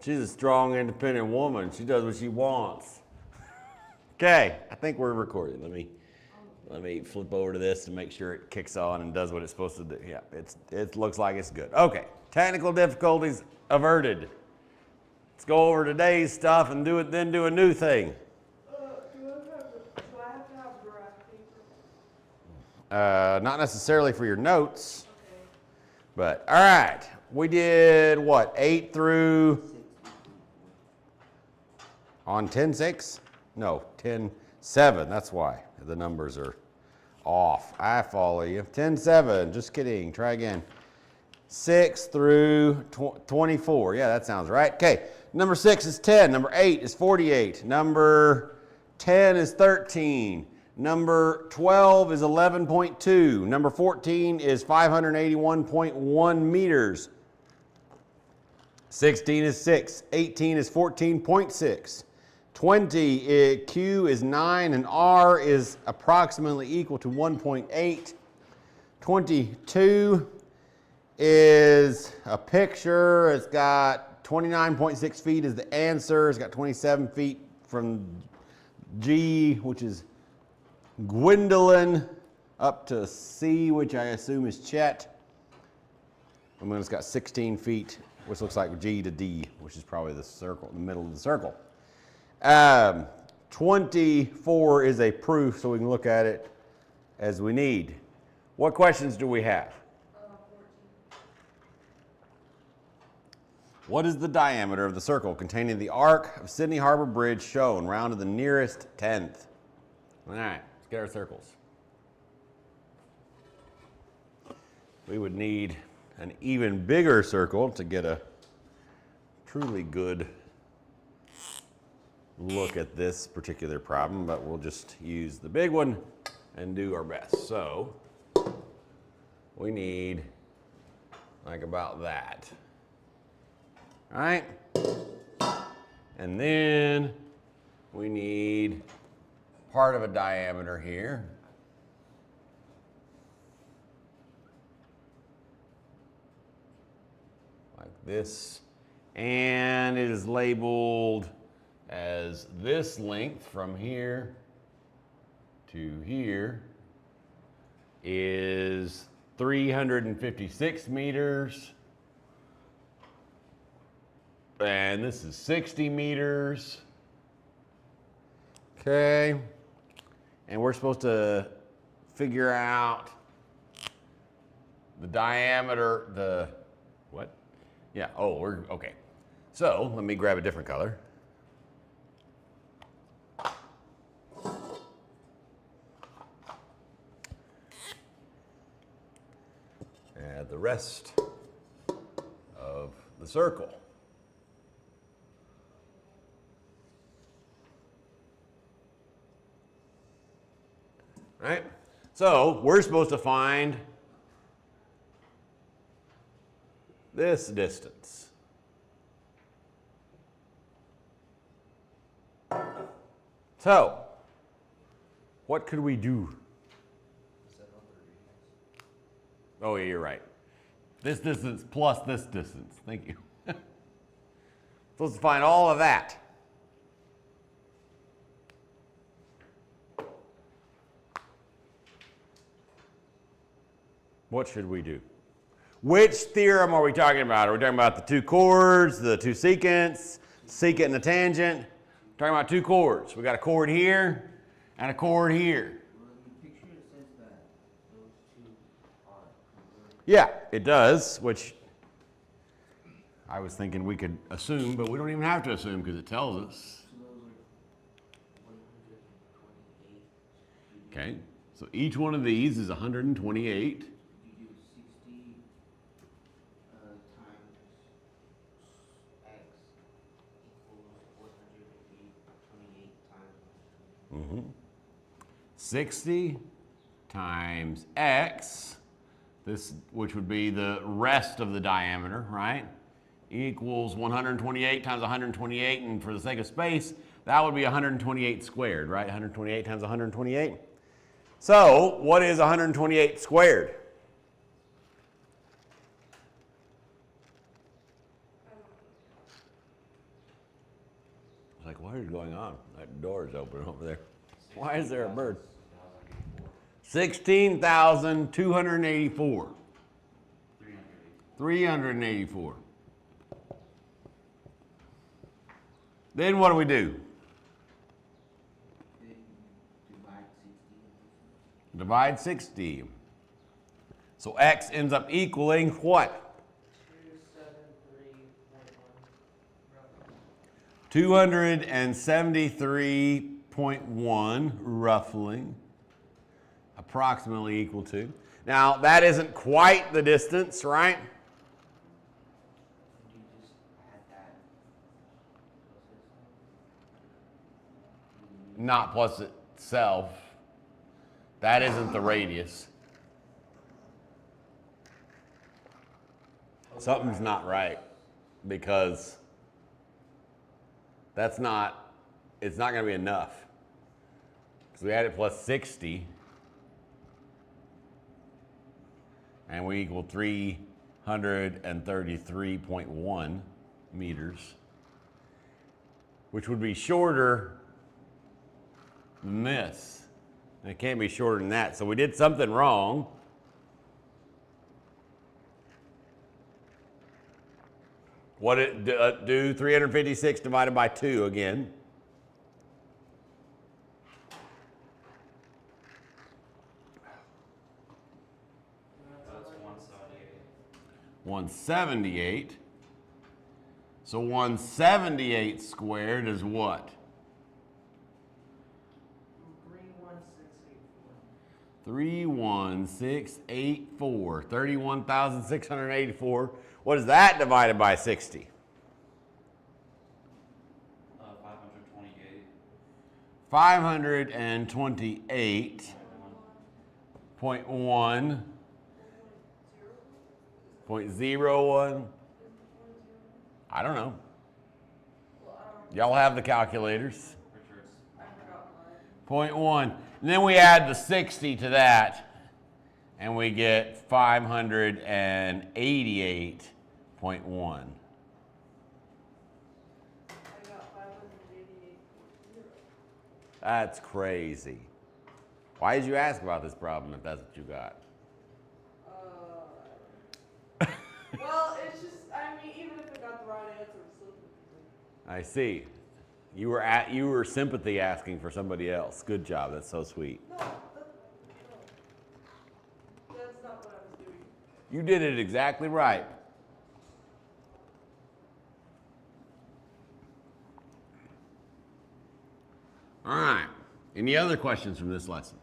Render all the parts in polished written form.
She's a strong, independent woman. She does what she wants. Okay, I think we're recording. Let me flip over to this to make sure it kicks on and does what it's supposed to do. Yeah, it looks like it's good. Okay, technical difficulties averted. Let's go over today's stuff and then do a new thing. Do I have to have graph paper? Not necessarily for your notes, Okay. but all right. We did what, 8 through on 10-6? No, 10-7. That's why the numbers are off. I follow you. 10-7. Just kidding. Try again. 6 through 24. Yeah, that sounds right. Okay. Number 6 is 10. Number 8 is 48. Number 10 is 13. Number 12 is 11.2. Number 14 is 581.1 meters. 16 is 6. 18 is 14.6. 20, Q is 9 and R is approximately equal to 1.8. 22 is a picture. It's got 29.6 feet is the answer. It's got 27 feet from G, which is Gwendolyn, up to C, which I assume is Chet. And then it's got 16 feet, which looks like G to D, which is probably the circle, the middle of the circle. 24 is a proof, so we can look at it as we need. What questions do we have? 14. What is the diameter of the circle containing the arc of Sydney Harbor Bridge shown round to the nearest tenth? All right, let's get our circles. We would need an even bigger circle to get a truly good look at this particular problem, but we'll just use the big one and do our best. So we need like about that. All right? And then we need part of a diameter here. Like this. And it is labeled as this length from here to here is 356 meters. And this is 60 meters. Okay. And we're supposed to figure out the diameter, what? Yeah, okay. So let me grab a different color. Add the rest of the circle. Right? So we're supposed to find this distance. So, what could we do? Oh, yeah, you're right. This distance plus this distance. Thank you. Supposed to find all of that. What should we do? Which theorem are we talking about? Are we talking about the two chords, the two secants, secant and the tangent? We're talking about two chords. We got a chord here and a chord here. Well, in the picture it says that those two are converted. Yeah, it does, which I was thinking we could assume, but we don't even have to assume because it tells us. So those are 128. Okay, so each one of these is 128. You do 60 times x equals 128 times 60 times x, this, which would be the rest of the diameter, right, equals 128 times 128, and for the sake of space, that would be 128 squared, right? 128 times 128. So, what is 128 squared? like, what is going on? That door is open over there. Why is there a bird? 16,284. 384. Then what do we do? Divide 60. Divide 60. So x ends up equaling what? 273.1, roughly. Approximately equal to. Now, that isn't quite the distance, right? You just add that. Not plus itself. That isn't the radius. Something's not right because it's not going to be enough. Because we added plus 60 and we equal 333.1 meters, which would be shorter than this. And it can't be shorter than that. So we did something wrong. What did it do? 356 divided by 2 again. That's 178. 178. So 178 squared is what? 31684. 31,684. What is that divided by 60? 528. 528.1. 0.01. I don't know. Y'all have the calculators. Richard's. 0.1. And then we add the 60 to that, and we get 588.1. I got 588.0. That's crazy. Why did you ask about this problem if that's what you got? Well, it's just, I mean, even if I got the right answer, it's still confusing. I see. You were sympathy asking for somebody else. Good job. That's so sweet. No, that's not what I was doing. You did it exactly right. All right. Any other questions from this lesson?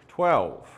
12.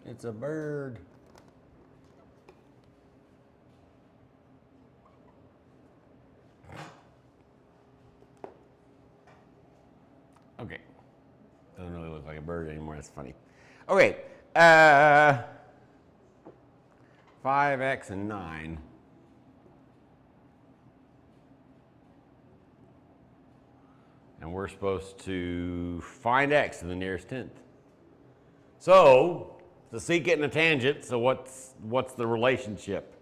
It's a bird. Okay. Doesn't really look like a bird anymore. That's funny. Okay. 5x and 9. And we're supposed to find x in the nearest tenth. So, it's a secant and a tangent, so what's the relationship?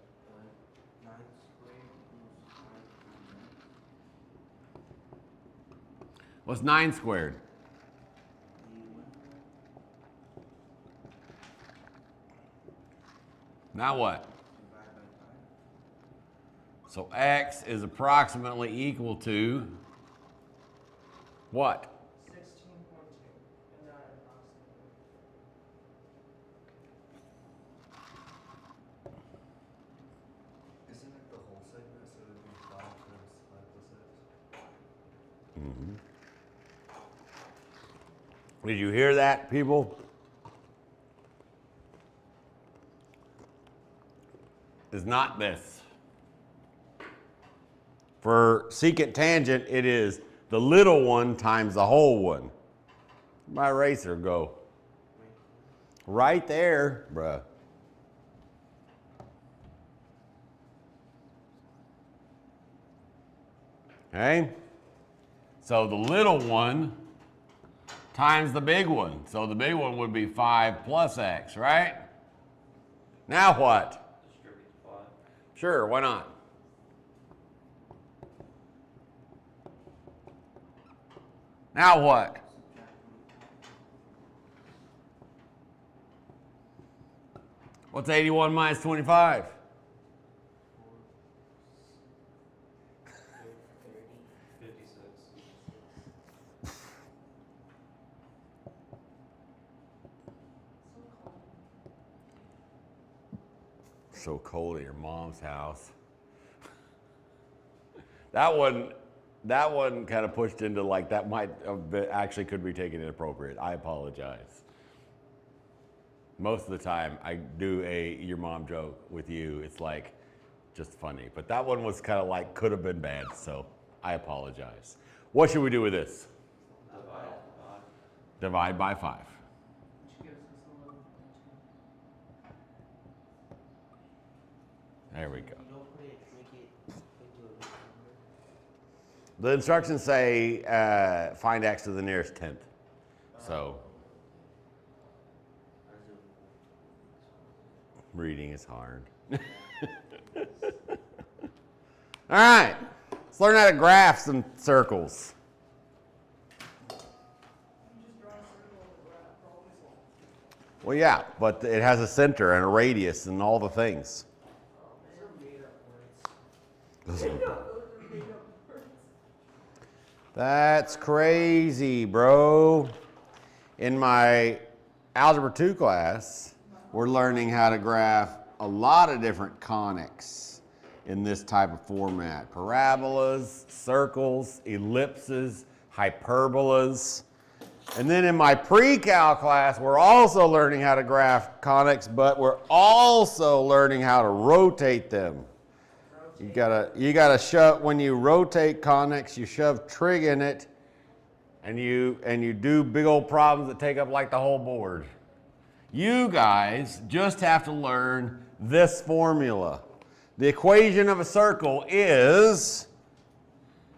9 squared equals 5. What's 9 squared? Now what? Divide by 5. So x is approximately equal to what? 16.2. And not approximately. Isn't it the whole segment, so it'd be 5 times 5 plus x? Did you hear that, people? Is not this. For secant tangent, it is the little one times the whole one. My eraser go. Right there, bruh. Okay? So the little one times the big one. So the big one would be 5 plus x, right? Now what? Distribute 5. Sure, why not? Now what? What's 81 minus 25? 56. So cold at your mom's house. That one kind of pushed into like that might have been, actually could be taken inappropriate. I apologize. Most of the time I do a your mom joke with you. It's like just funny. But that one was kind of like could have been bad, so I apologize. What should we do with this? Divide by 5. Which gives us 11.2. There we go. You don't put it, make it into a big number. The instructions say find x to the nearest tenth. So reading is hard. All right, let's learn how to graph some circles. Well, yeah, but it has a center and a radius and all the things. Those are- That's crazy, bro. In my Algebra 2 class, we're learning how to graph a lot of different conics in this type of format. Parabolas, circles, ellipses, hyperbolas. And then in my pre-cal class, we're also learning how to graph conics, but we're also learning how to rotate them. You gotta shove, when you rotate conics, you shove trig in it, and you do big old problems that take up like the whole board. You guys just have to learn this formula. The equation of a circle is,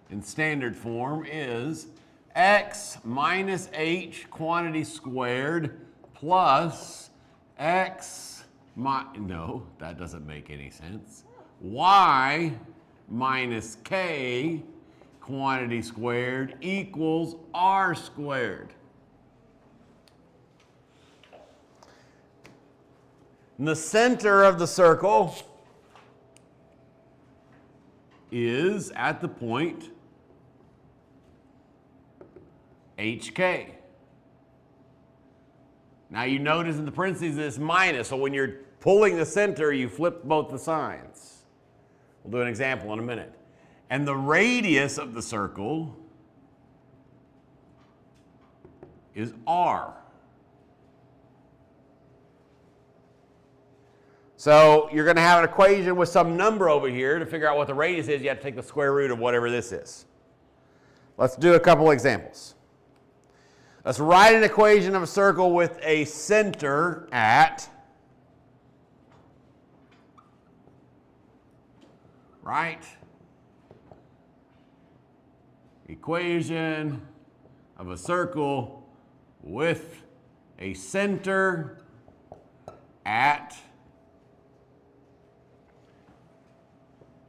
in standard form, is x minus h quantity squared plus x, no, that doesn't make any sense. Y minus k quantity squared equals r squared. And the center of the circle is at the point HK. Now you notice in the parentheses it's minus, so when you're pulling the center, you flip both the signs. We'll do an example in a minute. And the radius of the circle is r. So you're going to have an equation with some number over here. To figure out what the radius is, you have to take the square root of whatever this is. Let's do a couple examples. Let's write an equation of a circle with a center at, right? Equation of a circle with a center at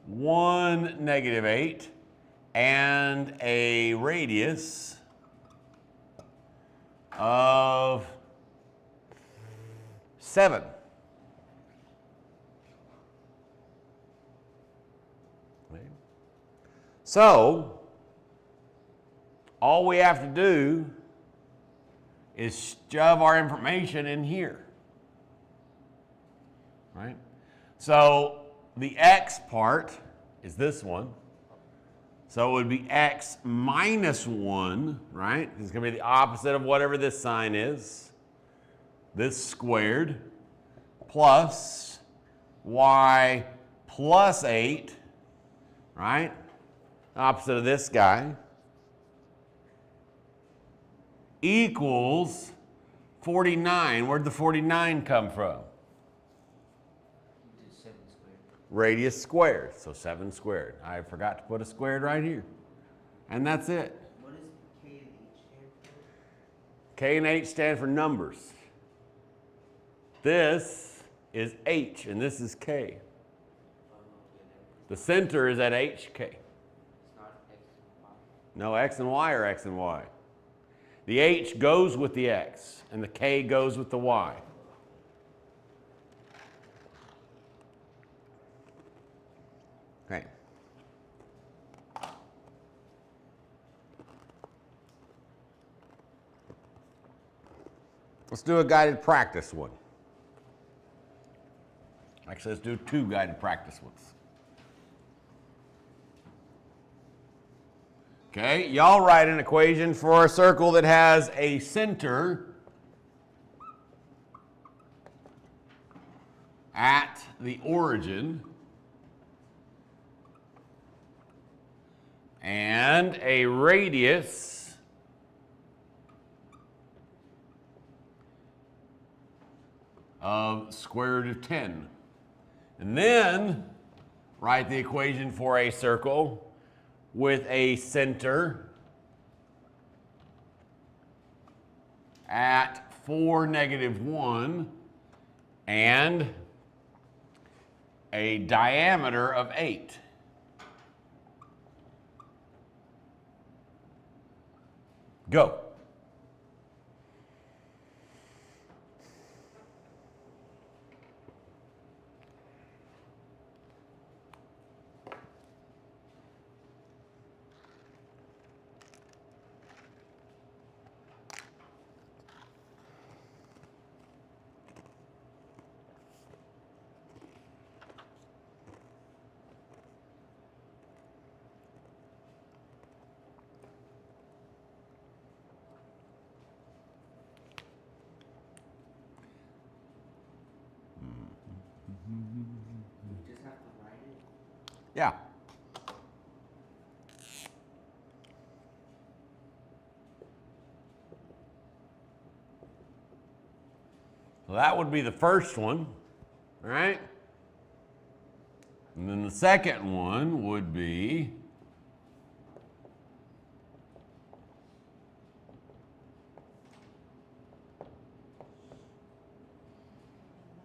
1, -8 and a radius of 7. So, all we have to do is shove our information in here, right? So, the x part is this one. So it would be x minus 1, right? It's going to be the opposite of whatever this sign is. This squared plus y plus 8, right? Opposite of this guy equals 49. Where'd the 49 come from? You did 7 squared. Radius squared, so 7 squared. I forgot to put a squared right here. And that's it. What does K and H stand for? K and H stand for numbers. This is H and this is K. The center is at HK. It's not X and Y. No, X and Y are X and Y. The H goes with the X and the K goes with the Y. Okay. Let's do a guided practice one. Actually, let's do 2 guided practice ones. Okay, y'all write an equation for a circle that has a center at the origin and a radius of square root of 10. And then write the equation for a circle with a center at 4, -1 and a diameter of 8. Go. We just have to write it. Yeah. So that would be the first one, all right? And then the second one would be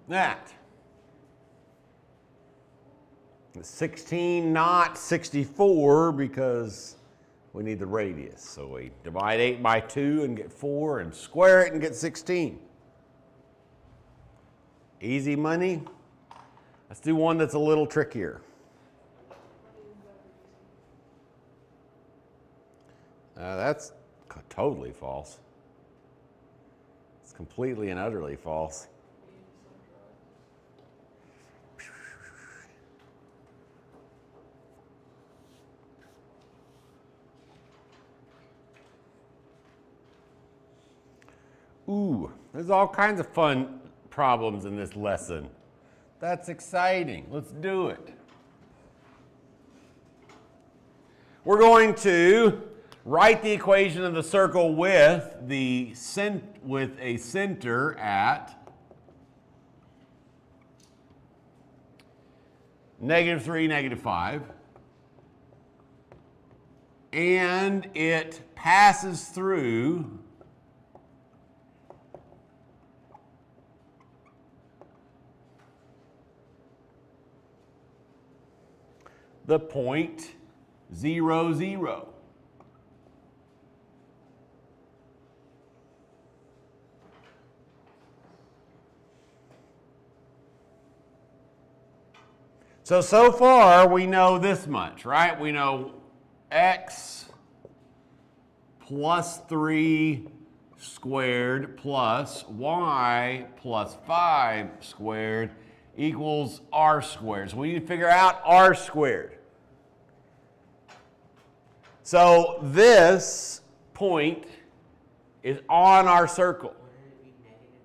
that. 16, not 64, because we need the radius. So we divide 8 by 2 and get 4 and square it and get 16. Easy money. Let's do one that's a little trickier. That's totally false. It's completely and utterly false. Ooh, there's all kinds of fun problems in this lesson. That's exciting. Let's do it. We're going to write the equation of the circle with a center at -3, -5. And it passes through the point 0, 0. So far we know this much, right? We know x plus 3 squared plus y plus 5 squared equals r squared. So we need to figure out r squared. So this point is on our circle. Wouldn't it be negative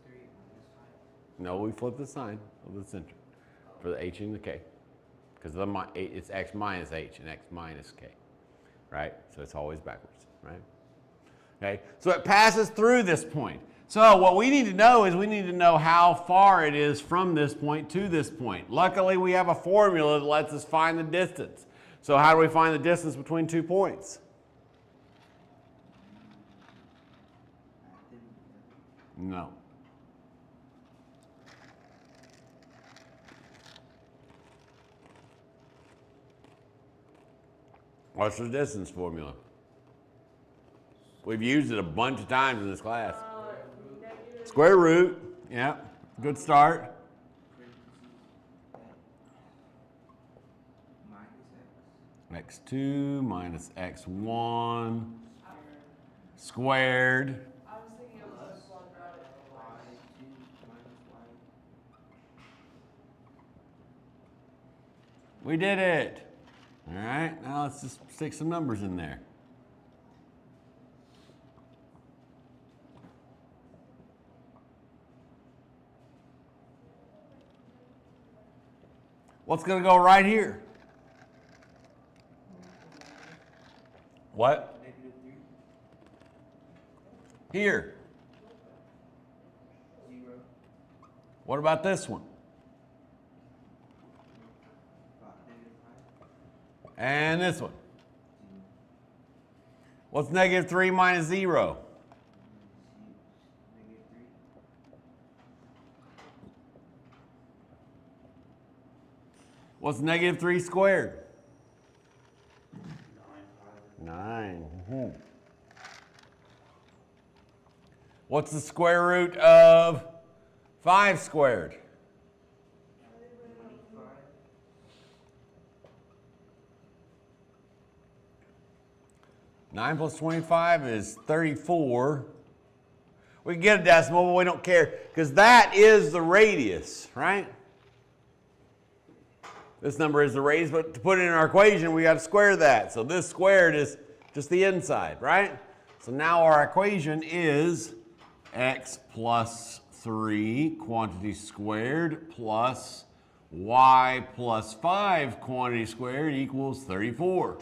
-3 on this side? No, we flip the sign of the center for the h and the k. Because it's x minus h and x minus k, right? So it's always backwards, right? Okay, so it passes through this point. So what we need to know is we need to know how far it is from this point to this point. Luckily, we have a formula that lets us find the distance. So how do we find the distance between 2 points? No. What's the distance formula? We've used it a bunch of times in this class. Negative. Square root, yeah, good start. Minus x2 minus x1 squared. I was thinking it was a quadratic. y2 minus y. We did it. All right, now let's just stick some numbers in there. What's going to go right here? What? -3. Here. 0. What about this one? -5. And this one? What's -3 minus 0? -3. What's -3 squared? 9. Mhm. What's the square root of 5 squared? 25. 9 plus 25 is 34. We can get a decimal, but we don't care because that is the radius, right? This number is the radius, but to put it in our equation, we got to square that. So this squared is just the inside, right? So now our equation is x plus 3 quantity squared plus y plus 5 quantity squared equals 34.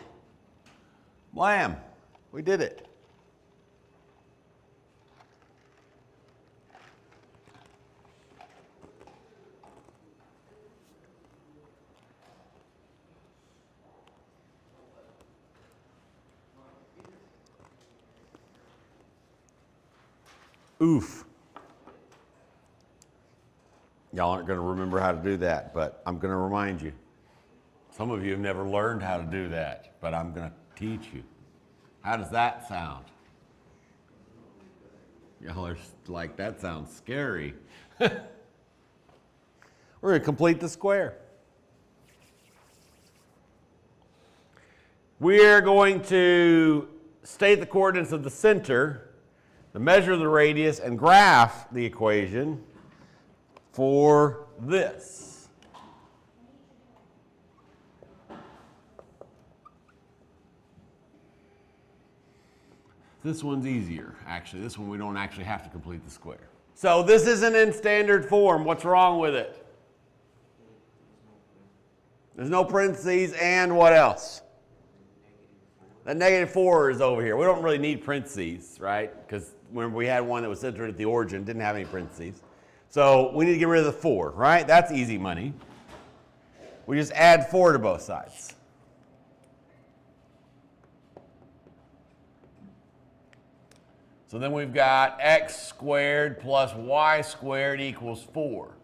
Blam, we did it. Oof. Y'all aren't going to remember how to do that, but I'm going to remind you. Some of you have never learned how to do that, but I'm going to teach you. How does that sound? Y'all are like, that sounds scary. We're going to complete the square. We're going to state the coordinates of the center, the measure of the radius, and graph the equation for this. This one's easier, actually. This one we don't actually have to complete the square. So this isn't in standard form. What's wrong with it? There's no parentheses, and what else? That -4 is over here. We don't really need parentheses, right? Because when we had one that was centered at the origin, didn't have any parentheses. So we need to get rid of the 4, right? That's easy money. We just add 4 to both sides. So then we've got x squared plus y squared equals 4.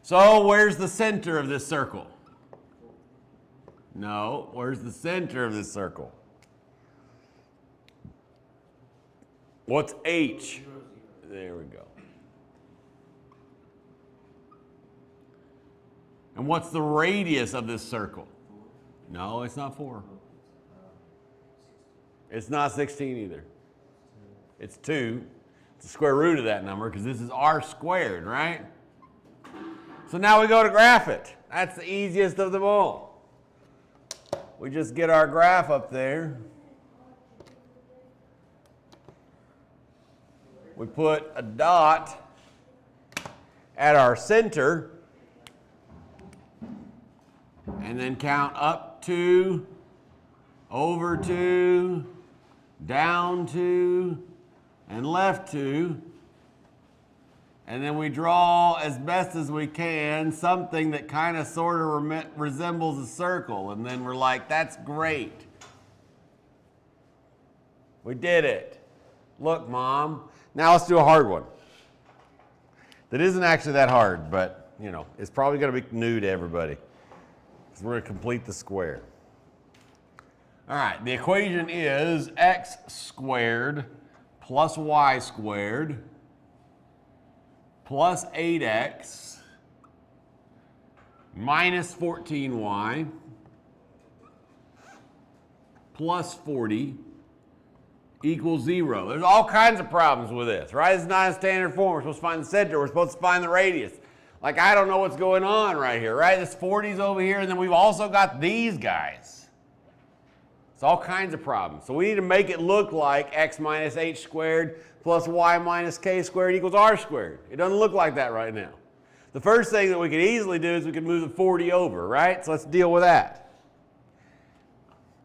So where's the center of this circle? No, where's the center of this circle? What's h? 0, 0. There we go. And what's the radius of this circle? No, it's not 4. It's not 16 either. It's 2. It's the square root of that number because this is r squared, right? So now we go to graph it. That's the easiest of them all. we just get our graph up there. We put a dot at our center and then count up 2, over 2, down 2, and left 2. And then we draw as best as we can something that kind of sort of resembles a circle. And then we're like, that's great. We did it. Look, Mom. Now let's do a hard one. That isn't actually that hard, but you know, it's probably going to be new to everybody. So we're going to complete the square. All right, the equation is x squared plus y squared plus 8x minus 14y plus 40 equals 0. There's all kinds of problems with this, right? It's not a standard form. We're supposed to find the center. We're supposed to find the radius. Like, I don't know what's going on right here, right? This 40's over here, and then we've also got these guys. It's all kinds of problems. So we need to make it look like x minus h squared plus y minus k squared equals r squared. It doesn't look like that right now. The first thing that we could easily do is we could move the 40 over, right? So let's deal with that.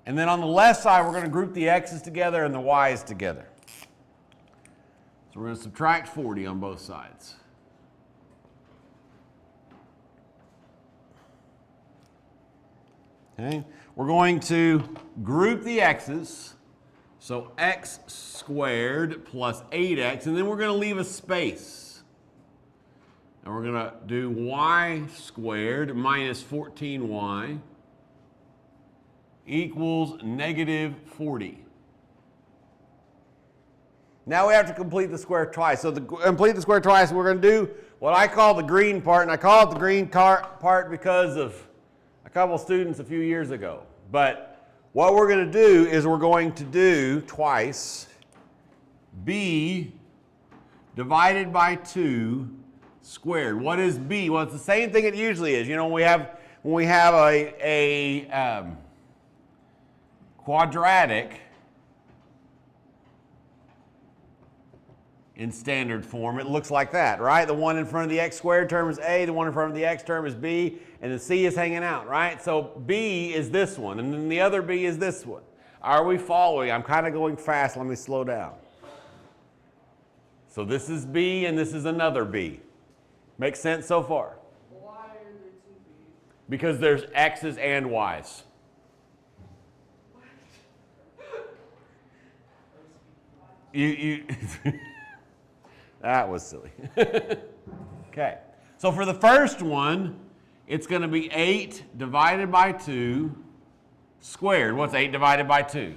And then on the left side, we're going to group the x's together and the y's together. So we're going to subtract 40 on both sides. Okay. We're going to group the x's. So x squared plus 8x, and then we're going to leave a space. And we're going to do y squared minus 14y equals negative 40. Now we have to complete the square twice. So to complete the square twice, we're going to do what I call the green part, and I call it the green part because of a couple students a few years ago. But what we're going to do is we're going to do twice b divided by 2 squared. What is b? Well, it's the same thing it usually is. You know, when we have a quadratic in standard form, it looks like that, right? The one in front of the x squared term is a, the one in front of the x term is b, and the c is hanging out, right? So b is this one, and then the other b is this one. Are we following? I'm kind of going fast. Let me slow down. So this is b, and this is another b. Makes sense so far? Why are there two B's? Because there's x's and y's. You that was silly. Okay, so for the first one, it's going to be 8 divided by 2 squared. What's 8 divided by 2?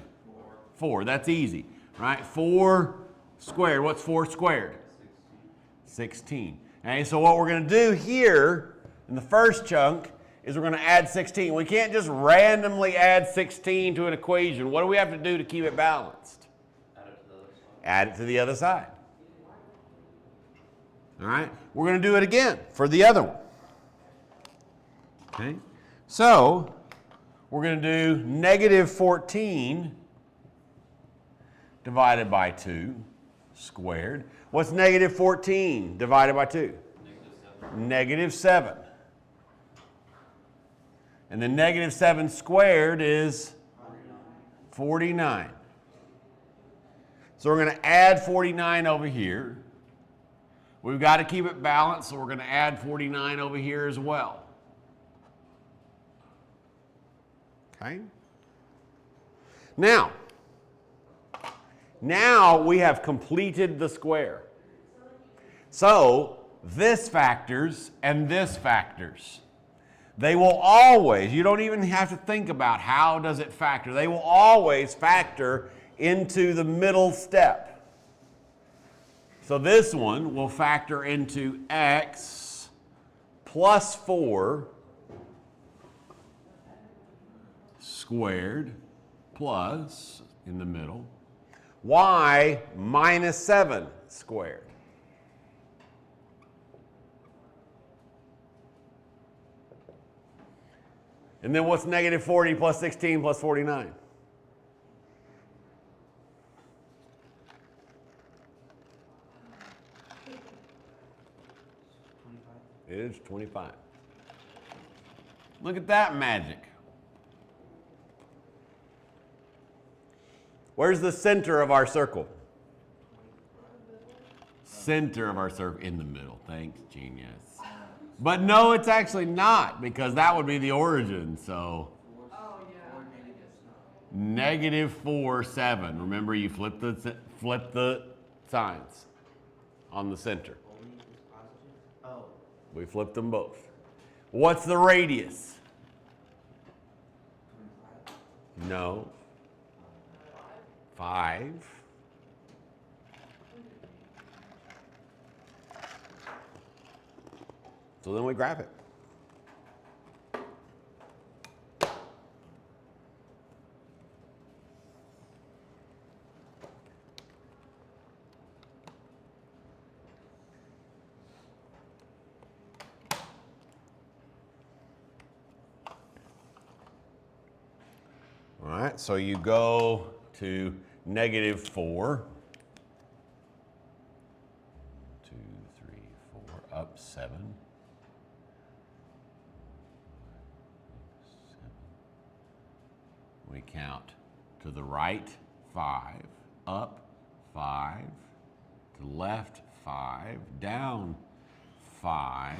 4. That's easy, right? 4 squared. What's 4 squared? 16. Okay, so what we're going to do here in the first chunk is we're going to add 16. We can't just randomly add 16 to an equation. What do we have to do to keep it balanced? Add it to the other side. All right, we're going to do it again for the other one. Okay, so we're going to do negative 14 divided by 2 squared. What's negative 14 divided by 2? Negative 7. And then negative 7 squared is 49. So we're going to add 49 over here. We've got to keep it balanced, so we're going to add 49 over here as well. Okay? Now we have completed the square. So this factors and this factors. They will always, you don't even have to think about how does it factor. They will always factor into the middle step. So this one will factor into x plus 4 squared plus, in the middle, y minus 7 squared. And then what's negative 40 plus 16 plus 49? 25. It is 25. Look at that magic. Where's the center of our circle? Center of our circle in the middle. Thanks, genius. But no, it's actually not, because that would be the origin. So Oh, yeah. Or negative negative 4, 7. Remember, you flip the signs on the center. only is positive? Oh, We flipped them both. What's the radius? 25. No. 5. So then we graph it. All right, so you go to negative 4. 2, 3, 4, up 7. 7. We count to the right 5, up 5, to the left 5, down 5,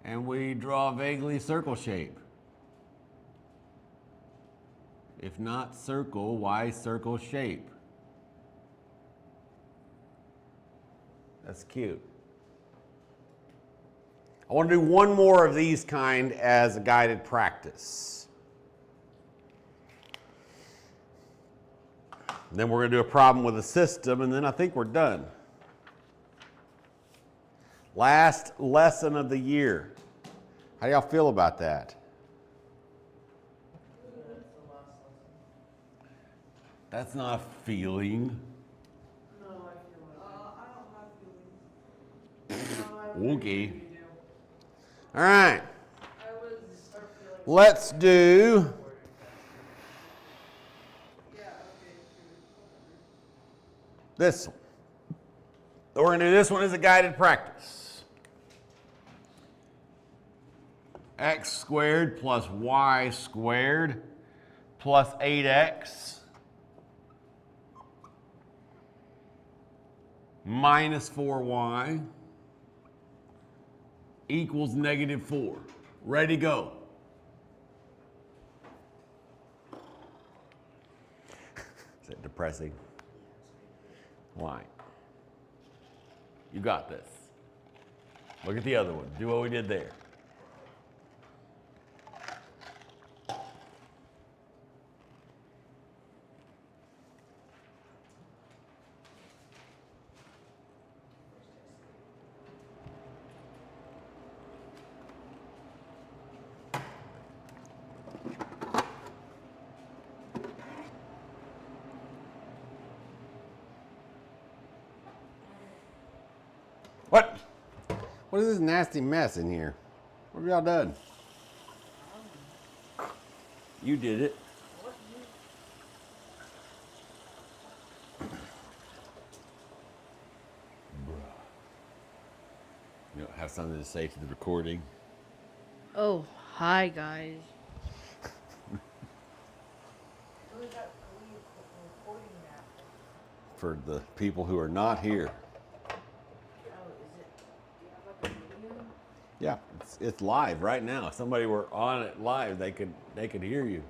and we draw a vaguely circle shape. If not circle, why circle shape? That's cute. I want to do one more of these kind as a guided practice. Then we're going to do a problem with a system, and then I think we're done. Last lesson of the year. How do y'all feel about that? That's not a feeling. No, I feel it. I don't have feelings. No, I really Okay. do. All right. I was start feeling. Let's do Yeah, okay, this one. We're going to do this one as a guided practice. X squared plus y squared plus 8x minus 4y equals negative 4. Ready, go. Is that depressing? Why? You got this. Look at the other one. Do what we did there. What? What is this nasty mess in here? What have y'all done? You did it. You don't have something to say to the recording? Oh, hi guys. For the people who are not here. Yeah, it's live right now. If somebody were on it live, they could hear you.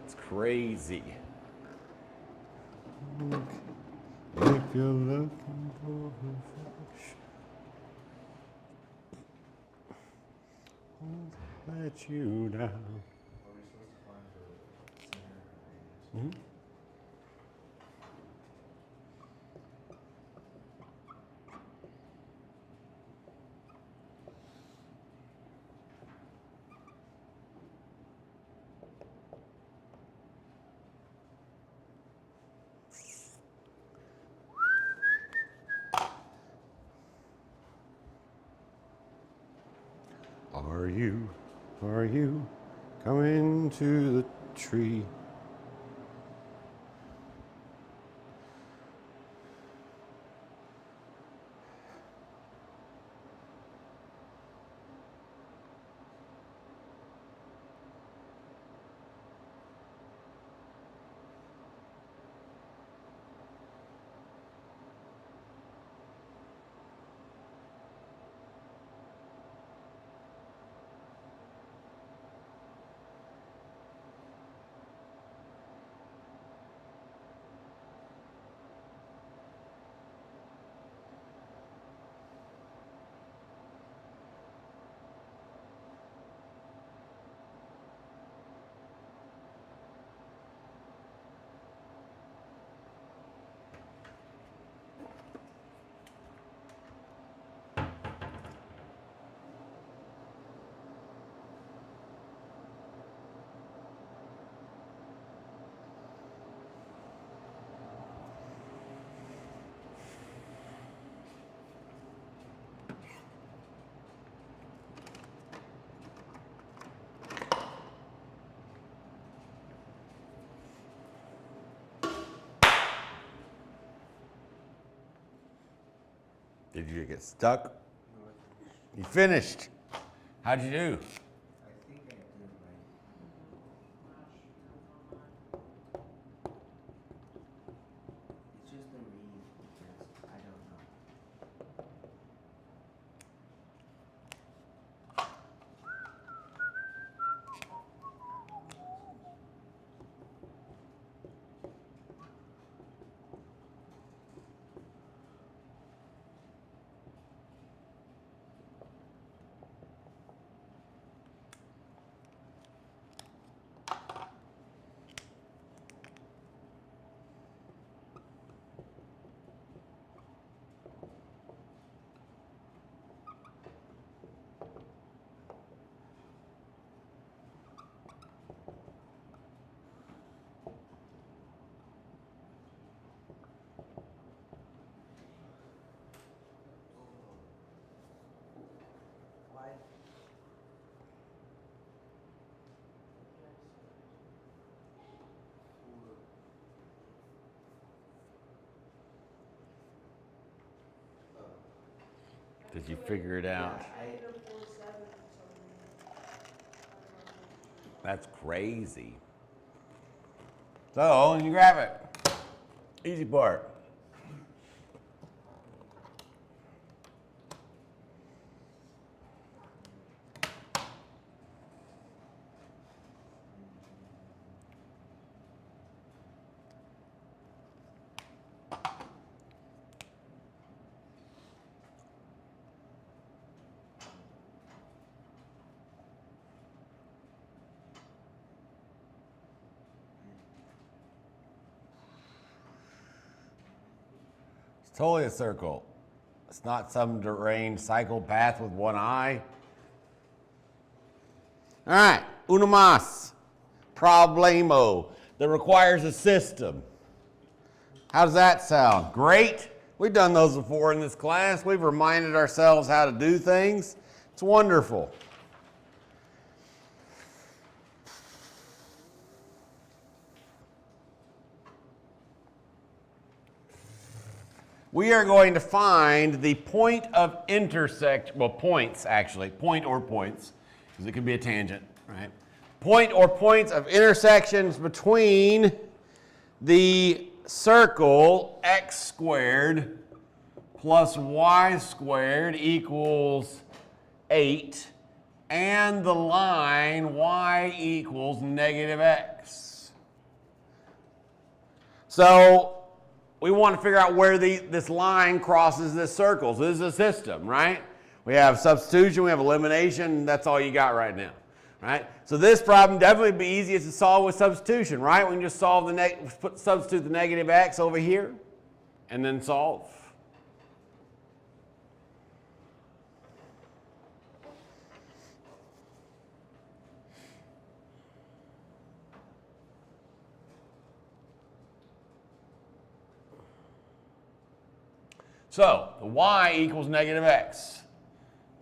It's crazy. If you're looking for perfection, won't let you down. Are we supposed to find the center radius? Are you, are you coming to the tree? Did you get stuck? You finished. How'd you do? I think I did right. It's just the reading because I don't know. Why? Did you figure it out? I Either 4, 7 for some reason. I don't know. That's crazy. So, you grab it. Easy part. It's totally a circle. It's not some deranged psychopath with one eye. All right, uno más. Problemo that requires a system. How does that sound? Great. We've done those before in this class. We've reminded ourselves how to do things. It's wonderful. We are going to find the point of intersection, well, points actually, point or points, because it could be a tangent, right? Point or points of intersections between the circle x squared plus y squared equals 8 and the line y equals negative x. So we want to figure out where this line crosses this circle. So this is a system, right? We have substitution, we have elimination, that's all you got right now, right? So this problem definitely be easiest to solve with substitution, right? We can just solve substitute the negative x over here and then solve. So, the y equals negative x.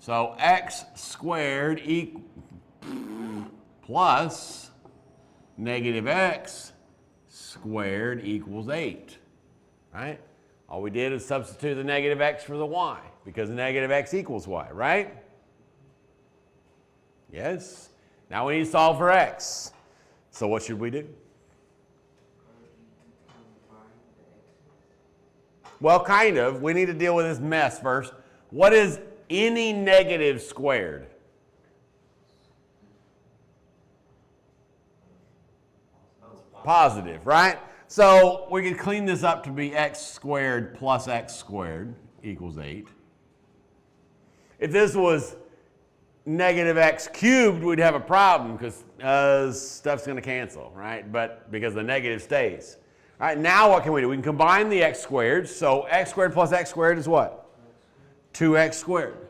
So x squared plus negative x squared equals 8, right? All we did is substitute the negative x for the y because the negative x equals y, right? Yes. Now we need to solve for x. So what should we do? Well, kind of. We need to deal with this mess first. What is any negative squared? Positive, right? So we can clean this up to be x squared plus x squared equals 8. If this was negative x cubed, we'd have a problem because stuff's going to cancel, right? But because the negative stays. All right, now what can we do? We can combine the x squared. So x squared plus x squared is what? 2x squared.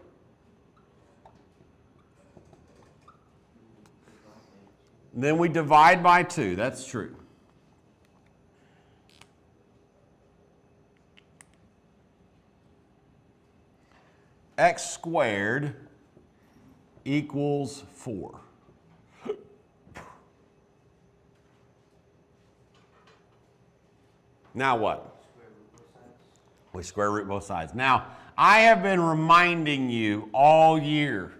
Then we divide by 2. That's true. X squared equals 4. Now what? We square root both sides. Now, I have been reminding you all year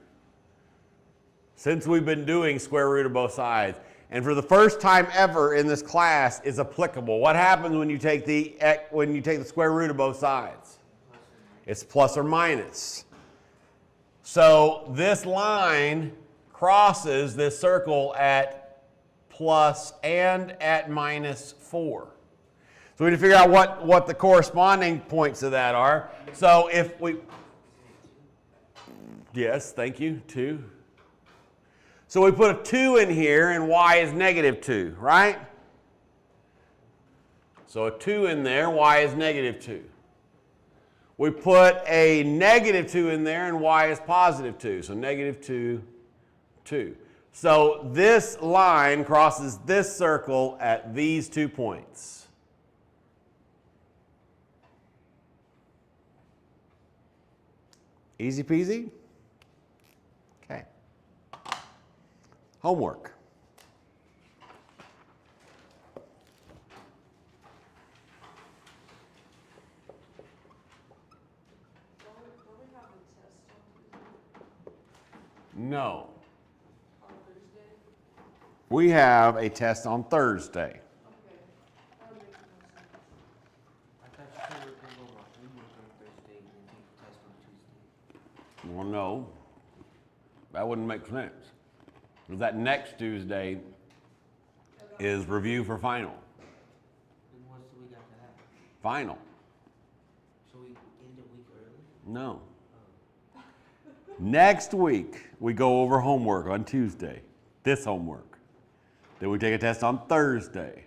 since we've been doing square root of both sides, and for the first time ever in this class is applicable. What happens when you take the square root of both sides? It's plus or minus. So this line crosses this circle at plus and at minus 4. So we need to figure out what the corresponding points of that are. So if we, yes, thank you, 2. So we put a 2 in here and y is negative 2, right? So a 2 in there, y is negative 2. We put a negative 2 in there and y is positive 2. So negative 2, 2. So this line crosses this circle at these 2 points. Easy peasy? Okay. Homework. No. On Thursday? We have a test on Thursday. Okay. That would make more sense. I thought you said we were going to go about homework on Thursday and then take the test on Tuesday. Well, no. That wouldn't make sense. Because that next Tuesday is review for final. Then what's the week after that? Final. So we end a week early? No. Next week, we go over homework on Tuesday. This homework. Then we take a test on Thursday.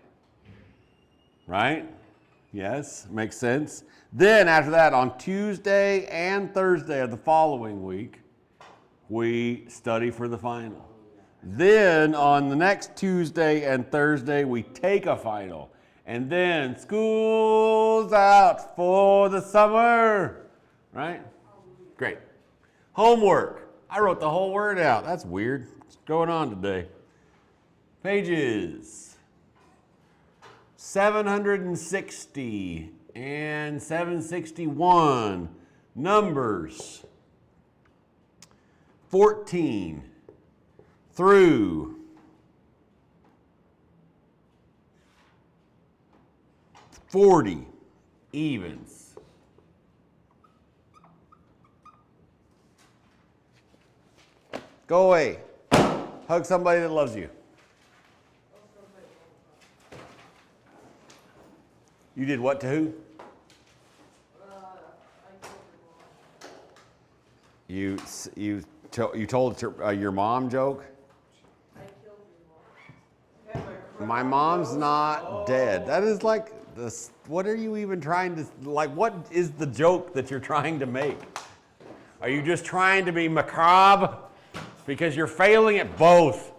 Right? Yes, makes sense. Then after that, on Tuesday and Thursday of the following week, we study for the final. Then on the next Tuesday and Thursday, we take a final. And then school's out for the summer. Right? Great. Homework. I wrote the whole word out. That's weird. What's going on today? Pages 760 and 761. Numbers 14 through 40 evens. Go away. Hug somebody that loves you. You did what to who? You told your mom joke? I killed your mom. And My mom's not dead. That is like this. What are you even trying to, like, what is the joke that you're trying to make? Are you just trying to be macabre? Because you're failing at both.